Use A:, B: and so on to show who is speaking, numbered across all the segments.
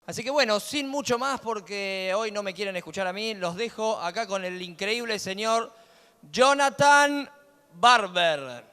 A: Así que bueno, sin mucho más, porque hoy no me quieren escuchar a mí, los dejo acá con el increíble señor Jonathan Barber.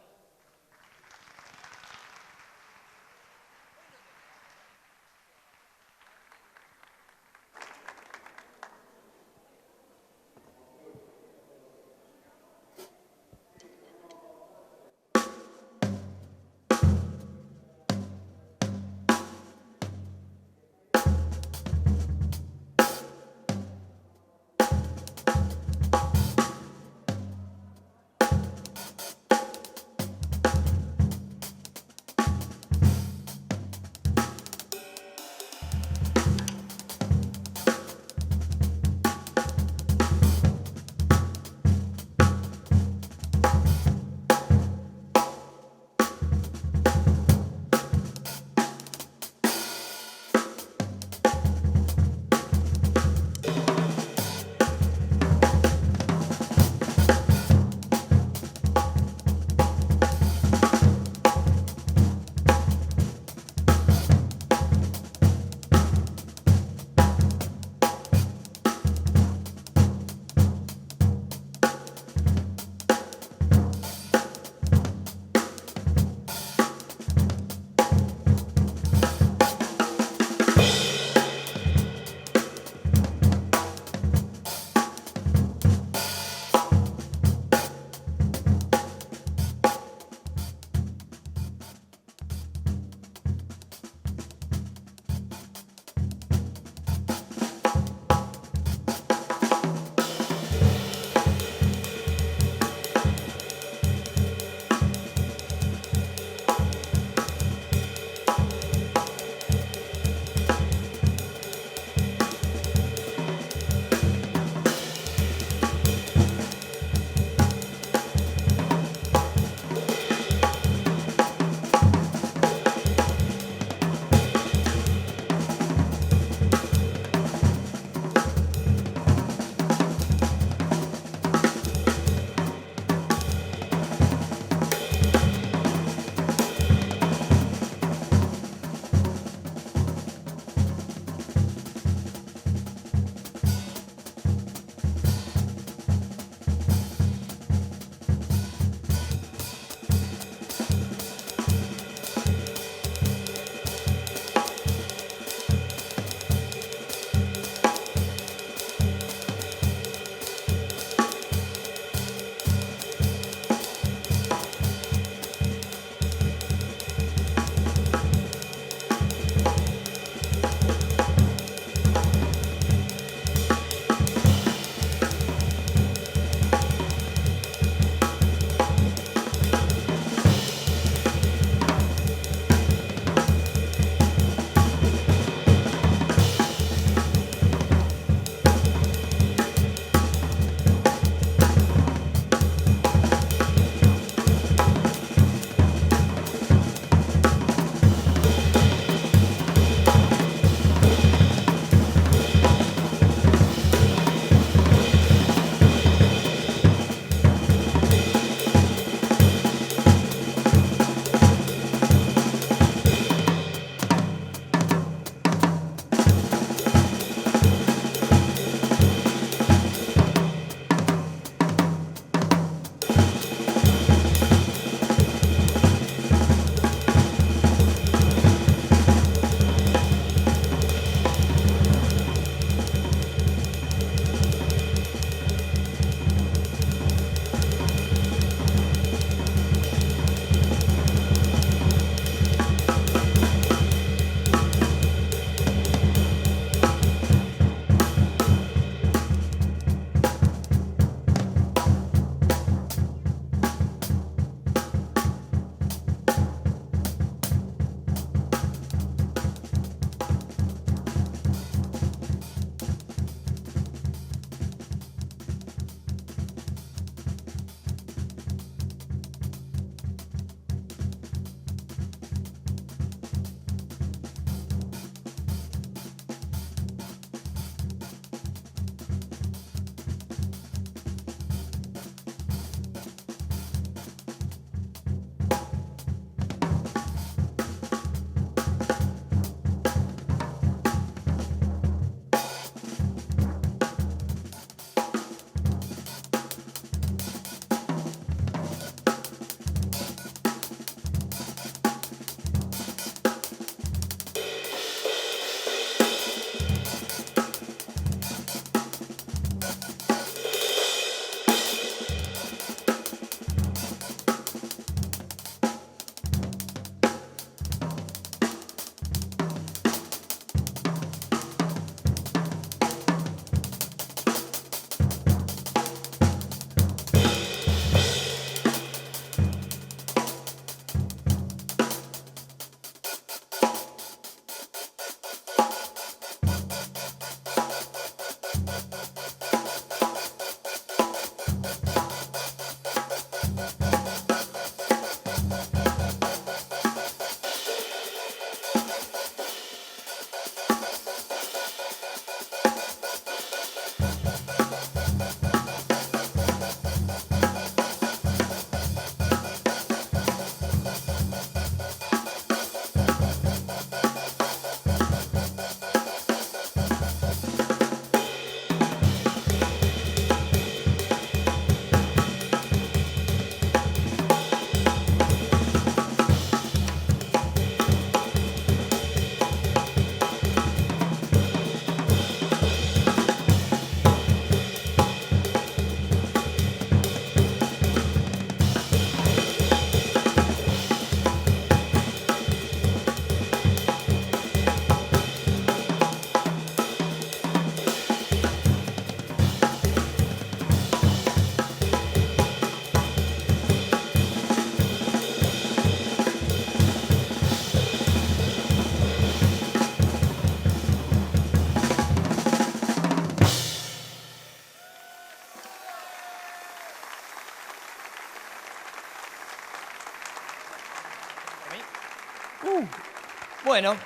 A: Bueno,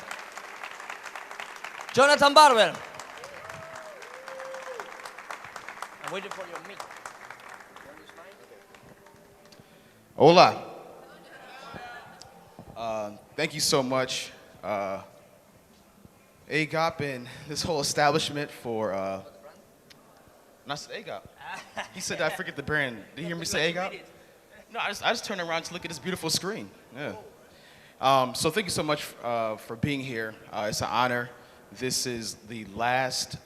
A: Jonathan Barber. I'm waiting for your mic.
B: Hola. Thank you so much, AGOP and this whole establishment for, I said AGOP. He said I forget the brand. Did you hear me say AGOP? No, I just turned around to look at this beautiful screen. Yeah. So thank you so much for being here. It's an honor. This is the last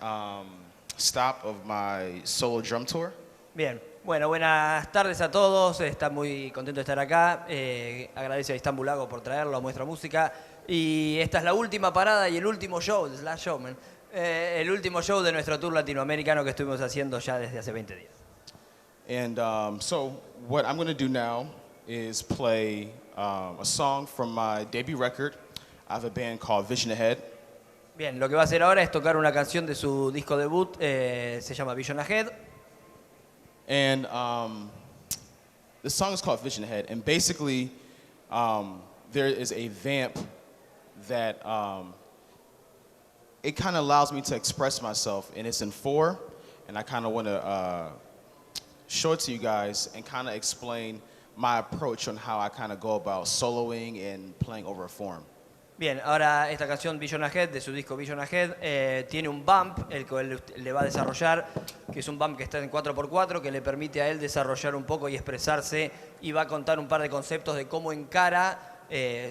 B: stop of my solo drum tour.
A: Bien, bueno, buenas tardes a todos. Está muy contento de estar acá. Agradece a Istanbul Lago por traerlo a Muestra Música. Y esta es la última parada y el último show, the last show, man. El último show de nuestro tour latinoamericano que estuvimos haciendo ya desde hace 20 días.
B: And so what I'm going to do now is play a song from my debut record. I have a band called Vision Ahead.
A: Bien, lo que va a hacer ahora es tocar una canción de su disco debut, se llama Vision Ahead.
B: And the song is called Vision Ahead. And basically, there is a vamp that it kind of allows me to express myself. And it's in 4. And I kind of want to show it to you guys and kind of explain my approach on how I kind of go about soloing and playing over a form.
A: Bien, ahora esta canción Vision Ahead, de su disco Vision Ahead, tiene un bump, el que él le va a desarrollar, que es un bump que está en 4x4, que le permite a él desarrollar un poco y expresarse, y va a contar un par de conceptos de cómo encara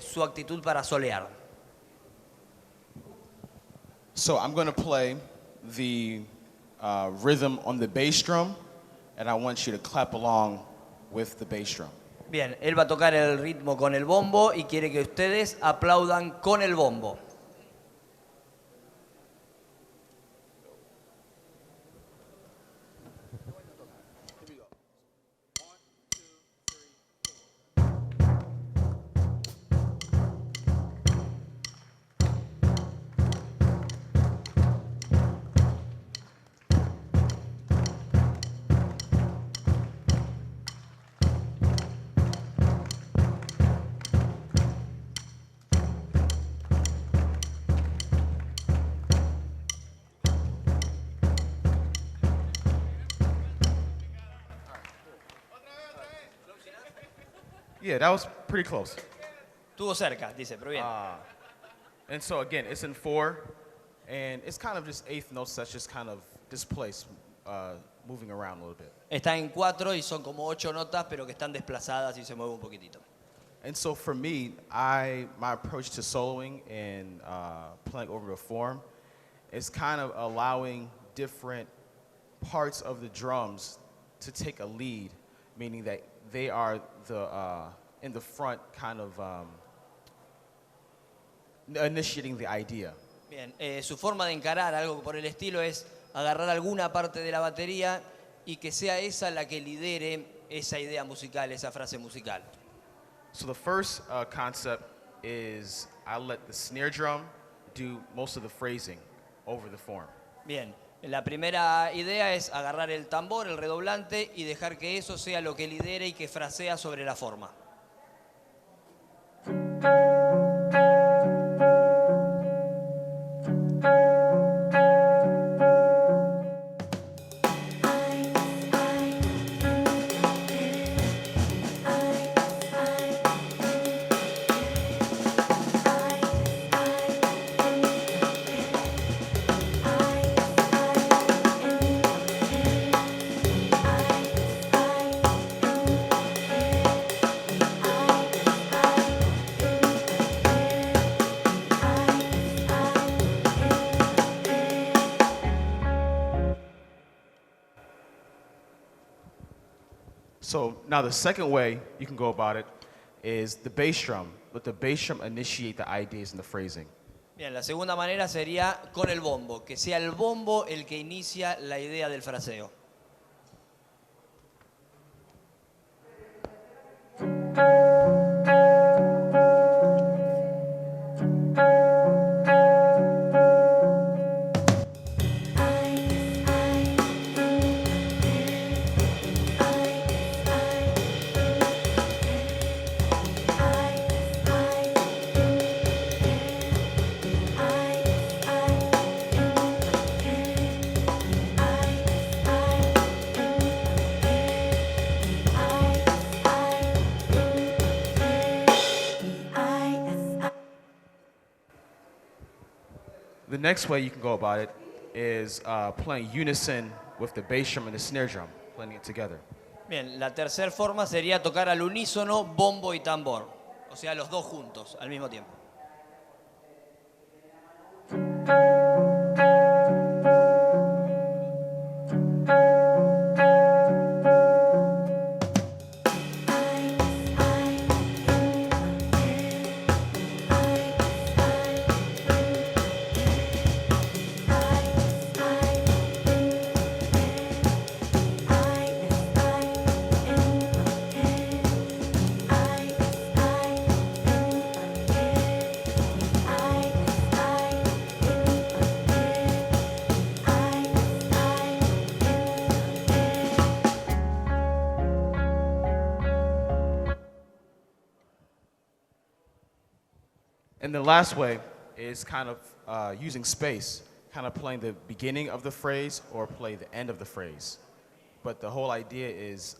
A: su actitud para solear.
B: So I'm going to play the rhythm on the bass drum, and I want you to clap along with the bass drum.
A: Bien, él va a tocar el ritmo con el bombo y quiere que ustedes aplaudan con el bombo.
B: Yeah, that was pretty close.
A: Estuvo cerca, dice, pero bien.
B: And so again, it's in 4, and it's kind of just eighth notes that's just kind of displaced, moving around a little bit.
A: Está en 4 y son como 8 notas, pero que están desplazadas y se mueve un poquitito.
B: And so for me, my approach to soloing and playing over the form is kind of allowing different parts of the drums to take a lead, meaning that they are in the front kind of initiating the idea.
A: Bien, su forma de encarar algo por el estilo es agarrar alguna parte de la batería y que sea esa la que lidere esa idea musical, esa frase musical.
B: So the first concept is I let the snare drum do most of the phrasing over the form.
A: Bien, la primera idea es agarrar el tambor, el redoblante, y dejar que eso sea lo que lidere y que frasea sobre la forma.
B: So now the second way you can go about it is the bass drum. Let the bass drum initiate the ideas and the phrasing.
A: Bien, la segunda manera sería con el bombo, que sea el bombo el que inicia la idea del fraseo.
B: The next way you can go about it is playing unison with the bass drum and the snare drum, playing it together.
A: Bien, la tercera forma sería tocar al unísono bombo y tambor. O sea, los dos juntos al mismo tiempo.
B: And the last way is kind of using space, kind of playing the beginning of the phrase or play the end of the phrase. But the whole idea is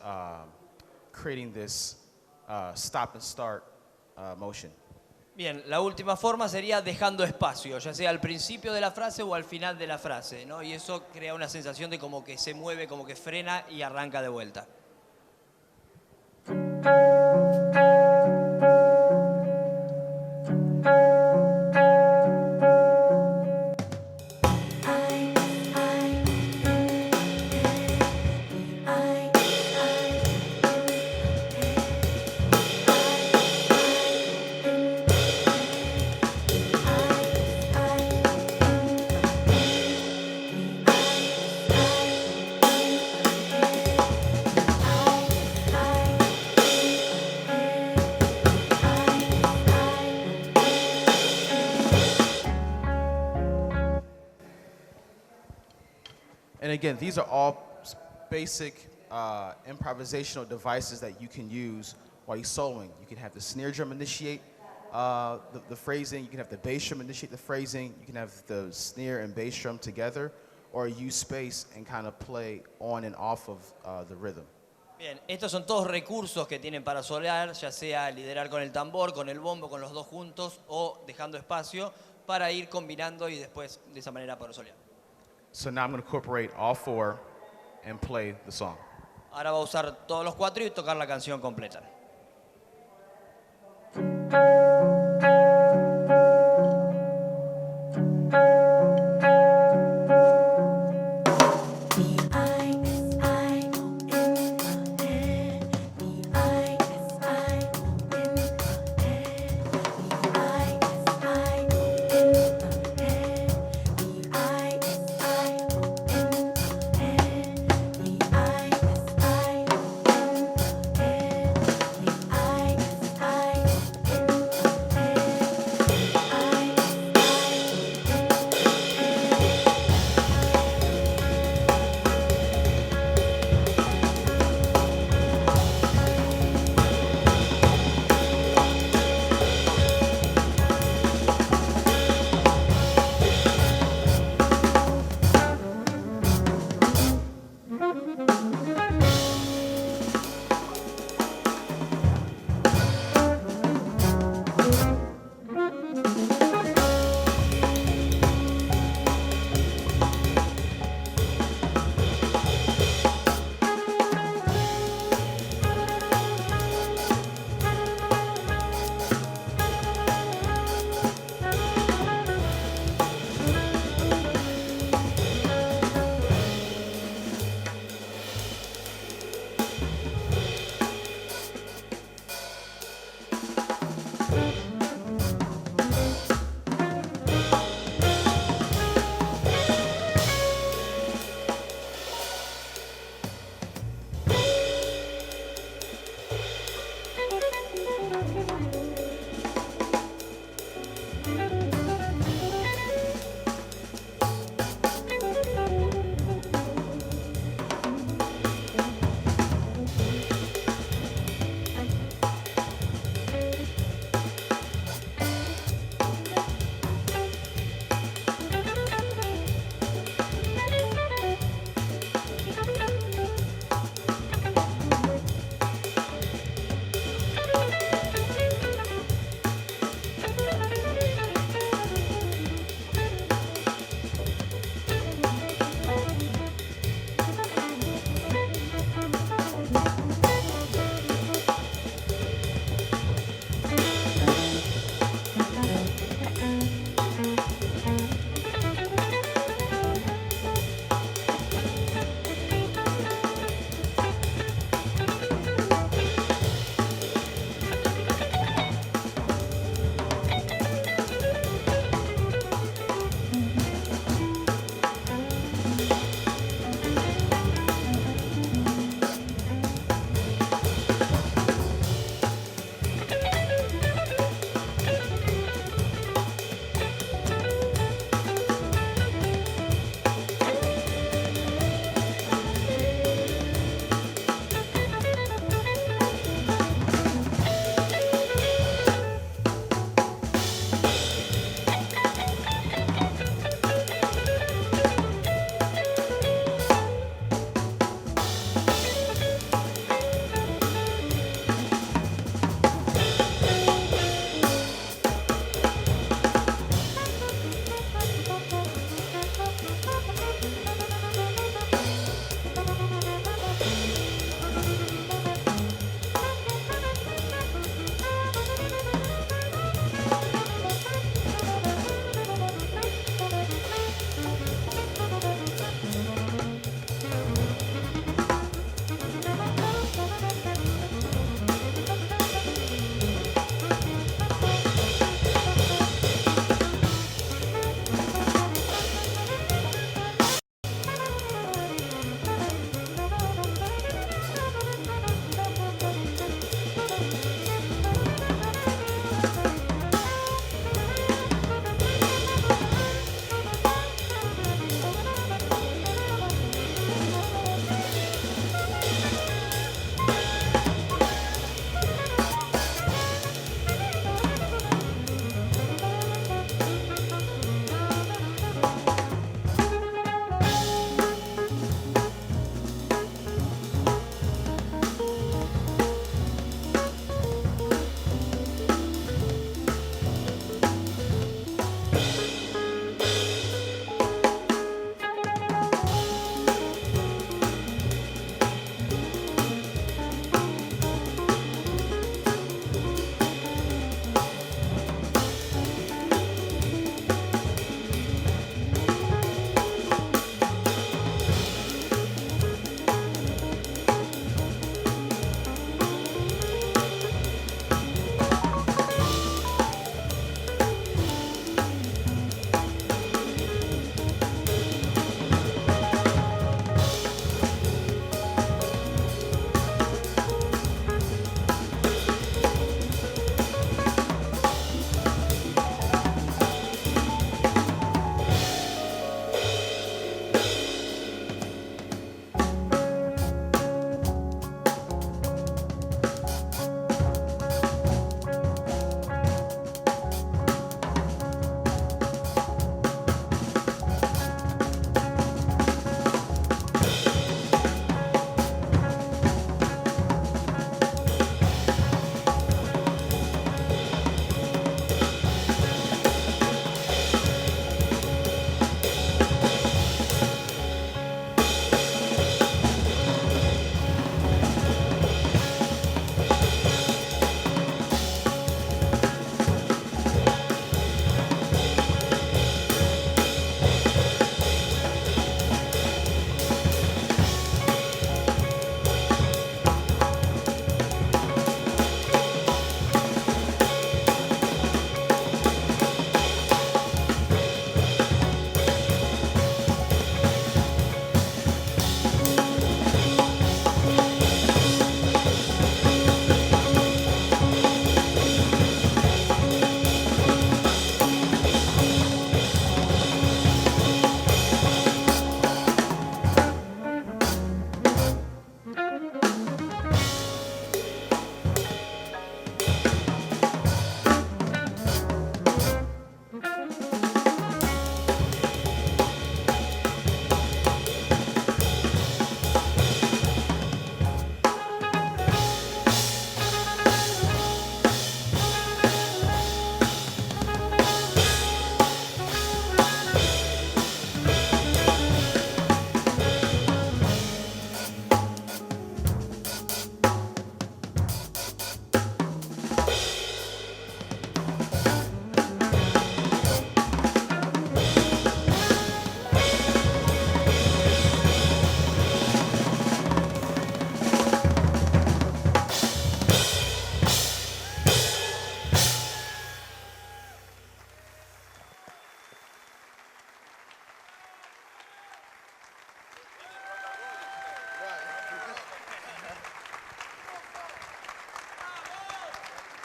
B: creating this stop and start motion.
A: Bien, la última forma sería dejando espacio, ya sea al principio de la frase o al final de la frase, ¿no? Y eso crea una sensación de como que se mueve, como que frena y arranca de vuelta.
B: And again, these are all basic improvisational devices that you can use while you're soloing. You can have the snare drum initiate the phrasing. You can have the bass drum initiate the phrasing. You can have the snare and bass drum together, or use space and kind of play on and off of the rhythm.
A: Bien, estos son todos recursos que tienen para solear, ya sea liderar con el tambor, con el bombo, con los dos juntos o dejando espacio para ir combinando y después de esa manera poder solear.
B: So now I'm going to incorporate all four and play the song.
A: Ahora va a usar todos los cuatro y tocar la canción completa.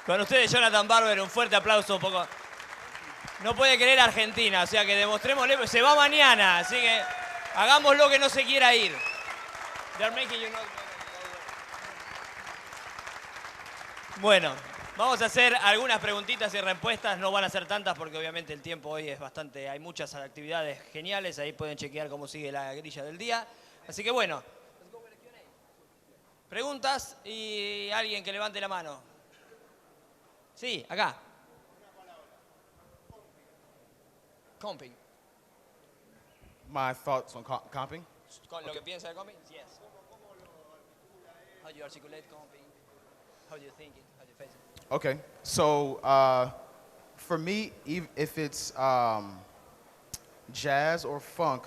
A: Con ustedes, Jonathan Barber, un fuerte aplauso. Un poco. No puede creer Argentina, o sea que demostrémosle. Se va mañana, así que hagámoslo que no se quiera ir. They're making you not... Bueno, vamos a hacer algunas preguntitas y respuestas. No van a ser tantas porque obviamente el tiempo hoy es bastante... Hay muchas actividades geniales. Ahí pueden chequear cómo sigue la grilla del día. Así que bueno. Preguntas y alguien que levante la mano. Sí, acá. Comping.
B: My thoughts on comping?
A: ¿Con lo que piensa de comping? Yes. How do you articulate comping? How do you think it? How do you face it?
B: Okay, so for me, if it's jazz or funk,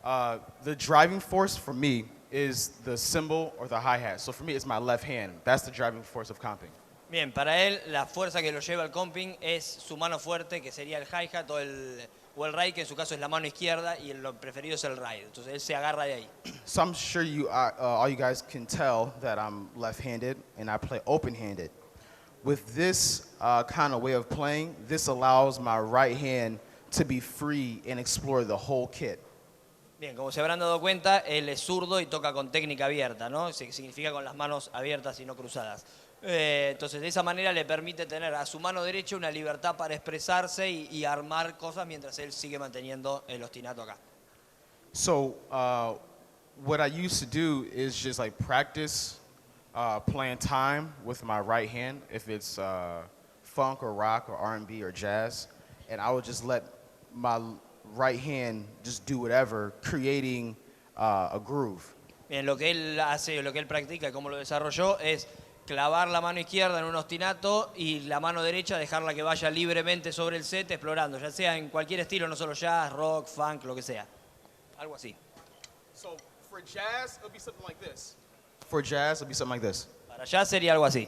B: the driving force for me is the cymbal or the hi-hat. So for me, it's my left hand. That's the driving force of comping.
A: Bien, para él la fuerza que lo lleva al comping es su mano fuerte, que sería el hi-hat o el ride, que en su caso es la mano izquierda, y lo preferido es el ride. Entonces él se agarra de ahí.
B: So I'm sure all you guys can tell that I'm left-handed and I play open-handed. With this kind of way of playing, this allows my right hand to be free and explore the whole kit.
A: Bien, como se habrán dado cuenta, él es zurdo y toca con técnica abierta, ¿no? Significa con las manos abiertas y no cruzadas. Entonces, de esa manera le permite tener a su mano derecha una libertad para expresarse y armar cosas mientras él sigue manteniendo el ostinato acá.
B: So what I used to do is just like practice playing time with my right hand, if it's funk or rock or R&B or jazz, and I would just let my right hand just do whatever, creating a groove.
A: Bien, lo que él hace, lo que él practica y cómo lo desarrolló es clavar la mano izquierda en un ostinato y la mano derecha dejarla que vaya libremente sobre el set explorando, ya sea en cualquier estilo, no solo jazz, rock, funk, lo que sea. Algo así.
B: So for jazz, it'll be something like this. For jazz, it'll be something like this.
A: Para jazz sería algo así.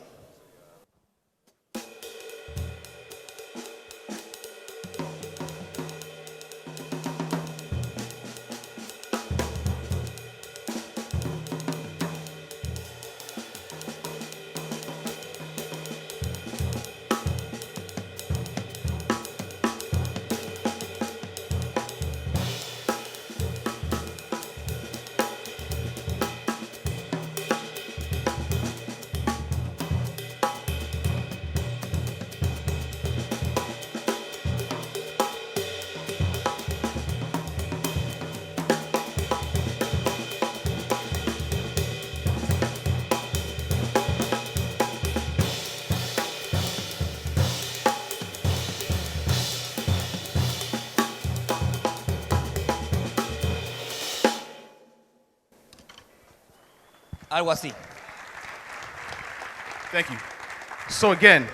A: Algo así.
B: Thank you. So again,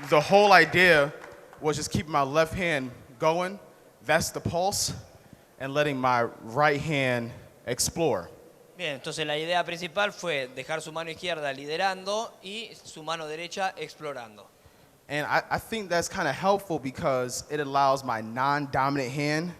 B: the whole idea was just keeping my left hand going. That's the pulse, and letting my right hand explore.
A: Bien, entonces la idea principal fue dejar su mano izquierda liderando y su mano derecha explorando.
B: And I think that's kind of helpful because it allows my non-dominant hand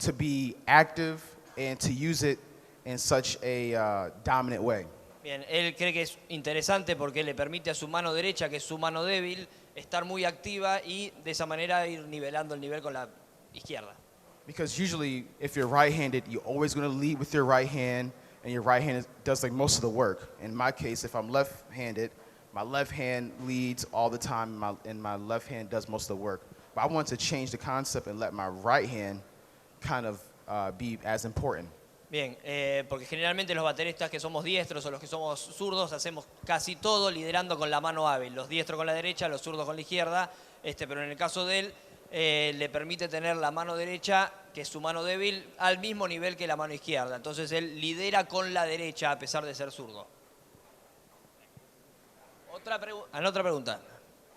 B: to be active and to use it in such a dominant way.
A: Bien, él cree que es interesante porque le permite a su mano derecha, que es su mano débil, estar muy activa y de esa manera ir nivelando el nivel con la izquierda.
B: Because usually, if you're right-handed, you're always going to lead with your right hand, and your right hand does like most of the work. In my case, if I'm left-handed, my left hand leads all the time, and my left hand does most of the work. But I want to change the concept and let my right hand kind of be as important.
A: Bien, porque generalmente los bateristas que somos diestros o los que somos zurdos hacemos casi todo liderando con la mano hábil. Los diestros con la derecha, los zurdos con la izquierda. Pero en el caso de él, le permite tener la mano derecha, que es su mano débil, al mismo nivel que la mano izquierda. Entonces él lidera con la derecha a pesar de ser zurdo. Otra pregunta.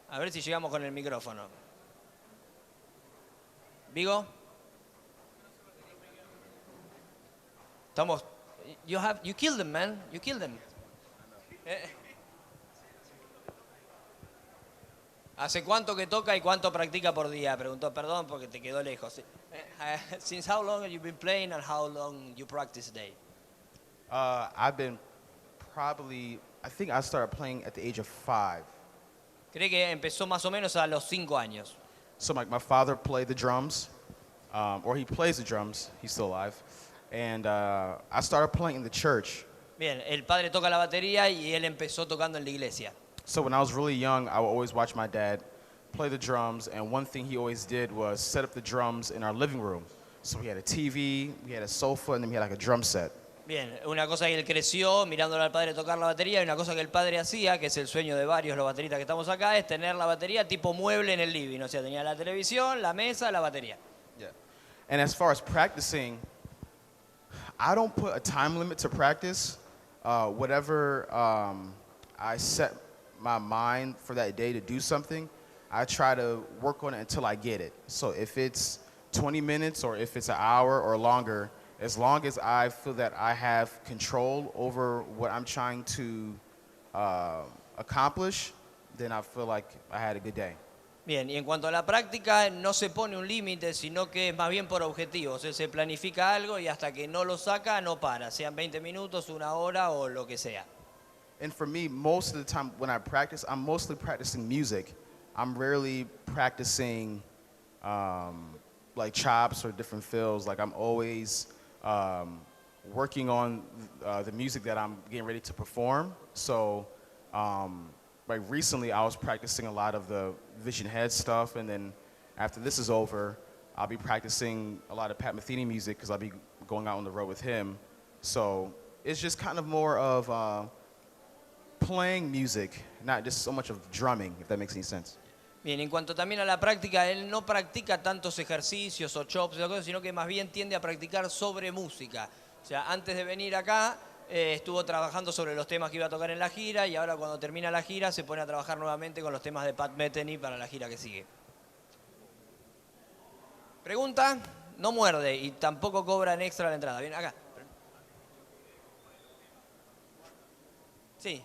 A: A ver si llegamos con el micrófono. ¿Vigo? Estamos. You killed them, man. You killed them. ¿Hace cuánto que toca y cuánto practica por día? Preguntó, perdón porque te quedó lejos. Since how long have you been playing and how long you practice a day?
B: I've been I think I started playing at the age of 5.
A: Cree que empezó más o menos a los 5 años.
B: So my father played the drums, or he plays the drums. He's still alive. And I started playing in the church.
A: Bien, el padre toca la batería y él empezó tocando en la iglesia.
B: So when I was really young, I would always watch my dad play the drums, and one thing he always did was set up the drums in our living room. So we had a TV, we had a sofa, and then we had like a drum set.
A: Bien, una cosa que él creció mirándole al padre tocar la batería y una cosa que el padre hacía, que es el sueño de varios los bateristas que estamos acá, es tener la batería tipo mueble en el living. O sea, tenía la televisión, la mesa, la batería.
B: Yeah. And as far as practicing, I don't put a time limit to practice. Whatever I set my mind for that day to do something, I try to work on it until I get it. So if it's 20 minutes or if it's an hour or longer, as long as I feel that I have control over what I'm trying to accomplish, then I feel like I had a good day.
A: Bien, y en cuanto a la práctica, no se pone un límite, sino que es más bien por objetivos. Él se planifica algo y hasta que no lo saca, no para. Sean 20 minutos, una hora o lo que sea.
B: And for me, most of the time when I practice, I'm mostly practicing music. I'm rarely practicing like chops or different fills. Like I'm always working on the music that I'm getting ready to perform. So like recently I was practicing a lot of the Vision Head stuff, and then after this is over, I'll be practicing a lot of Pat Metheny music because I'll be going out on the road with him. So it's just kind of more of playing music, not just so much of drumming, if that makes any sense.
A: Bien, en cuanto también a la práctica, él no practica tantos ejercicios o chops, sino que más bien tiende a practicar sobre música. O sea, antes de venir acá, estuvo trabajando sobre los temas que iba a tocar en la gira y ahora cuando termina la gira se pone a trabajar nuevamente con los temas de Pat Metheny para la gira que sigue. Pregunta, no muerde y tampoco cobran extra la entrada. Bien, acá. Sí.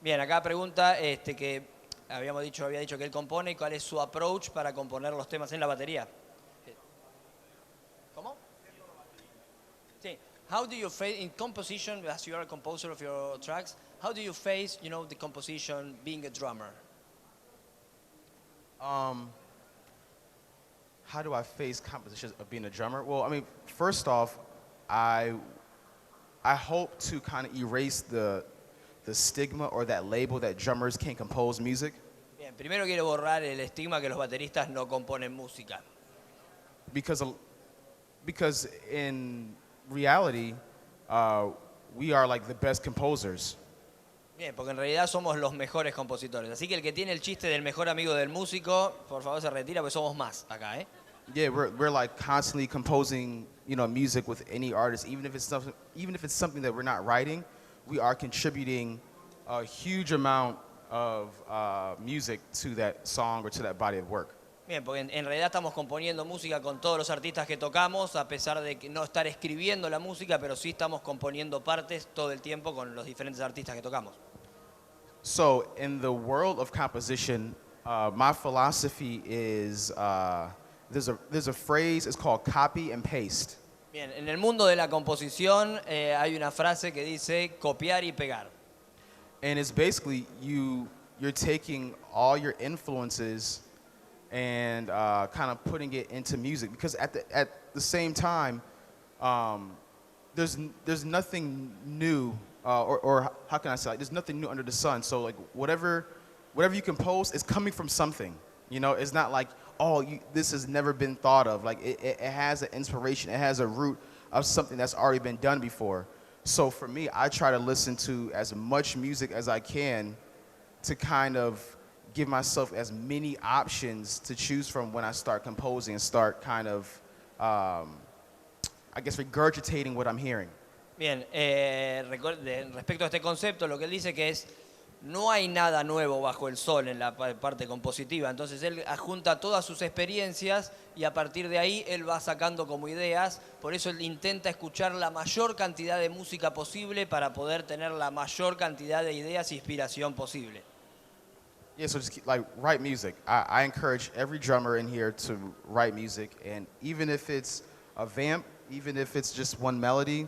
A: Bien, acá pregunta que había dicho que él compone, ¿cuál es su approach para componer los temas en la batería? ¿Cómo? Sí. How do you face in composition, as you are a composer of your tracks, how do you face, the composition being a drummer?
B: How do I face composition of being a drummer? Well, I mean, first off, I hope to kind of erase the stigma or that label that drummers can't compose music.
A: Bien, primero quiero borrar el estigma que los bateristas no componen música.
B: Because in reality, we are like the best composers.
A: Bien, porque en realidad somos los mejores compositores. Así que el que tiene el chiste del mejor amigo del músico, por favor se retira, porque somos más acá, ¿eh?
B: Yeah, we're like constantly composing, music with any artist, even if it's something that we're not writing. We are contributing a huge amount of music to that song or to that body of work.
A: Bien, porque en realidad estamos componiendo música con todos los artistas que tocamos, a pesar de que no estar escribiendo la música, pero sí estamos componiendo partes todo el tiempo con los diferentes artistas que tocamos.
B: So, in the world of composition, my philosophy is there's a phrase, it's called copy and paste.
A: Bien, en el mundo de la composición hay una frase que dice copiar y pegar.
B: And it's basically you're taking all your influences and kind of putting it into music, because at the same time, there's nothing new, or how can I say, there's nothing new under the sun. So like whatever you compose is coming from something. It's not like, this has never been thought of. Like it has an inspiration, it has a root of something that's already been done before. So for me, I try to listen to as much music as I can to kind of give myself as many options to choose from when I start composing and start kind of, I guess, regurgitating what I'm hearing.
A: Bien, respecto a este concepto, lo que él dice que es, no hay nada nuevo bajo el sol en la parte compositiva. Entonces él adjunta todas sus experiencias y a partir de ahí él va sacando como ideas. Por eso él intenta escuchar la mayor cantidad de música posible para poder tener la mayor cantidad de ideas e inspiración posible.
B: Yeah, so just write music. I encourage every drummer in here to write music, and even if it's a vamp, even if it's just one melody,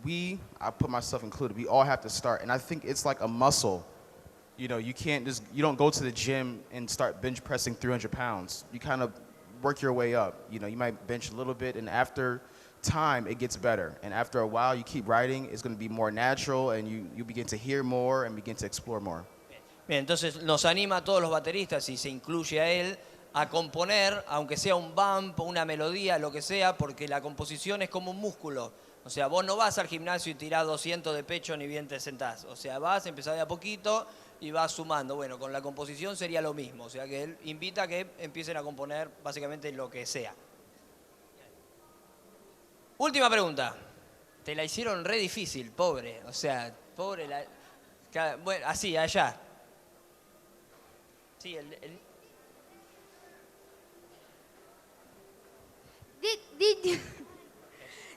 B: I put myself included, we all have to start. And I think it's like a muscle. You know, you don't go to the gym and start bench pressing 300 pounds. You kind of work your way up. You know, you might bench a little bit, and after time, it gets better. And after a while, you keep writing, it's going to be more natural, and you begin to hear more and begin to explore more.
A: Bien, entonces nos anima a todos los bateristas, y se incluye a él, a componer, aunque sea un bump, una melodía, lo que sea, porque la composición es como un músculo. O sea, vos no vas al gimnasio y tirás 200 de pecho ni bien te sentás. O sea, vas, empezás de a poquito y vas sumando. Bueno, con la composición sería lo mismo. O sea, que él invita a que empiecen a componer básicamente lo que sea. Última pregunta. Te la hicieron re difícil, pobre. O sea, pobre la... Bueno, así, allá. Sí,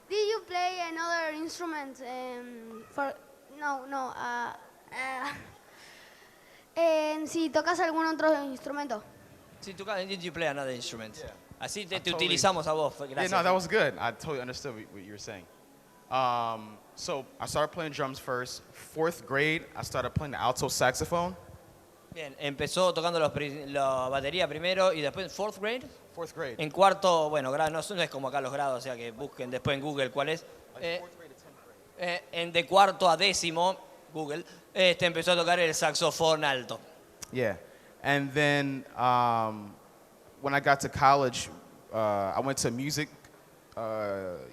C: Did you play another instrument si tocas algún otro instrumento?
A: Sí, did you play another instrument?
B: Yeah.
A: Así te utilizamos a vos. Gracias.
B: Yeah, no, that was good. I totally understood what you were saying. So I started playing drums first. 4th grade, I started playing the alto saxophone.
A: Bien, empezó tocando la batería primero y después en 4th grade.
B: 4th grade.
A: En cuarto, bueno, no es como acá los grados, o sea que busquen después en Google cuál es. De cuarto a décimo, Google, empezó a tocar el saxofón alto.
B: Yeah, and then when I got to college, I went to music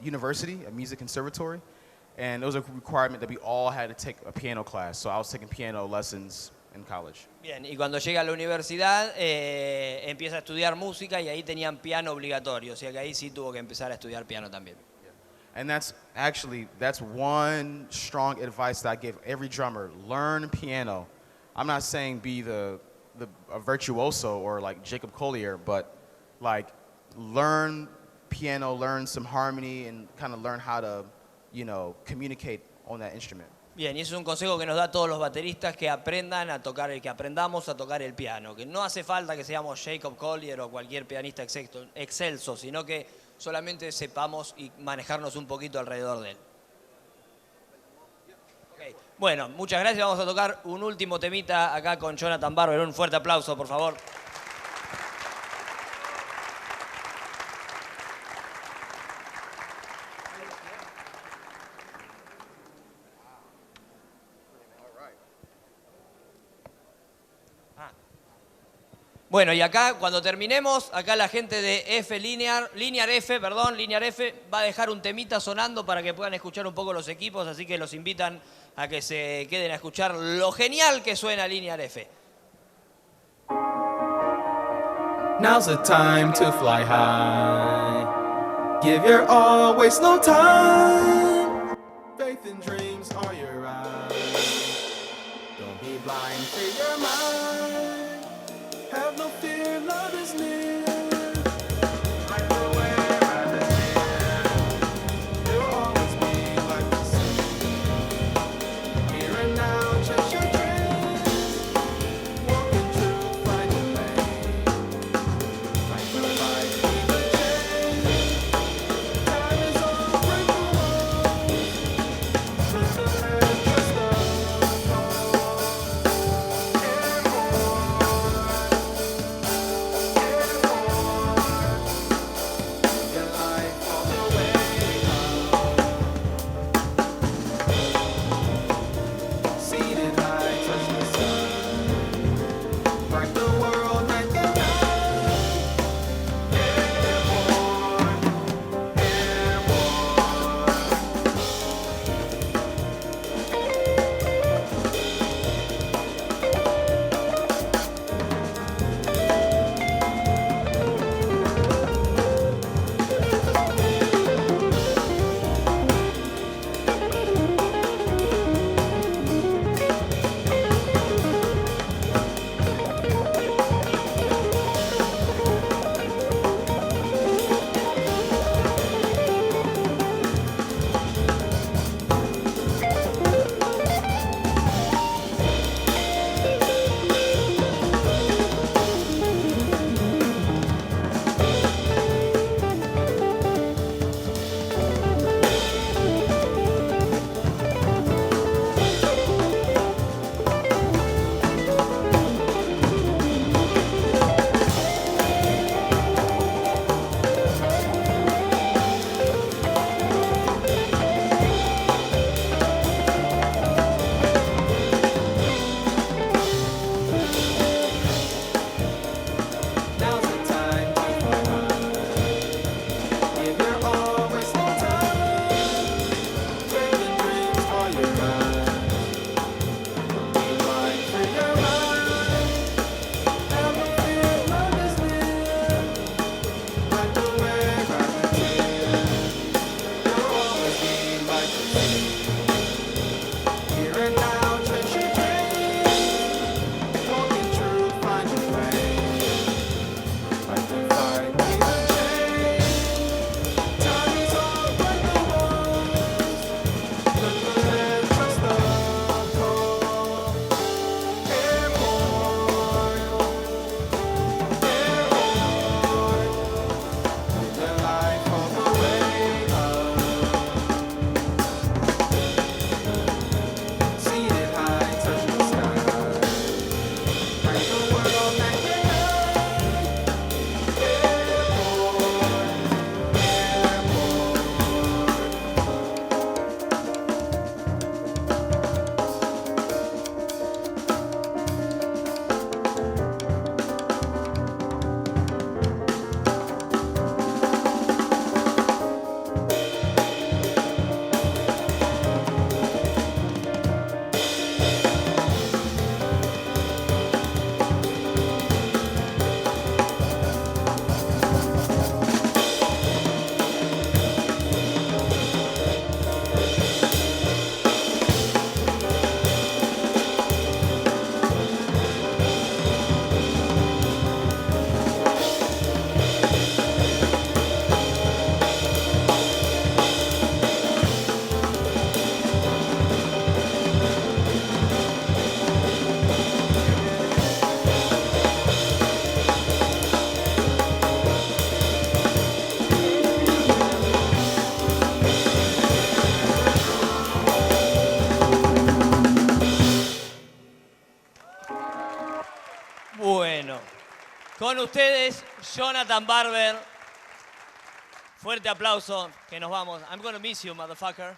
B: university, a music conservatory, and it was a requirement that we all had to take a piano class. So I was taking piano lessons in college.
A: Bien, y cuando llega a la universidad empieza a estudiar música y ahí tenían piano obligatorio, o sea que ahí sí tuvo que empezar a estudiar piano también.
B: And that's one strong advice that I give every drummer: learn piano. I'm not saying be a virtuoso or like Jacob Collier, but like learn piano, learn some harmony, and kind of learn how to, communicate on that instrument.
A: Bien, y eso es un consejo que nos da a todos los bateristas, que aprendamos a tocar el piano, que no hace falta que seamos Jacob Collier o cualquier pianista excelso, sino que solamente sepamos y manejarnos un poquito alrededor de él. Okay. Bueno, muchas gracias. Vamos a tocar un último temita acá con Jonathan Barber. Un fuerte aplauso, por favor. Bueno, y acá, cuando terminemos, acá la gente de Linear F, va a dejar un temita sonando para que puedan escuchar un poco los equipos, así que los invitan a que se queden a escuchar lo genial que suena Linear F.
D: Now's the time to fly high. Give your all, waste no time. Faith and dreams are your eyes. Don't be blind, free your mind. Have no fear, love is near. Like the wave and the sea. You'll always be like the sea. Here and now, chase your dreams. Walk in truth, find your way. Fight the fight, be the change. Time is all break the walls. Trust the hand, trust the fall. Everyone.
A: Con ustedes, Jonathan Barber. Fuerte aplauso, que nos vamos. I'm gonna miss you, motherfucker.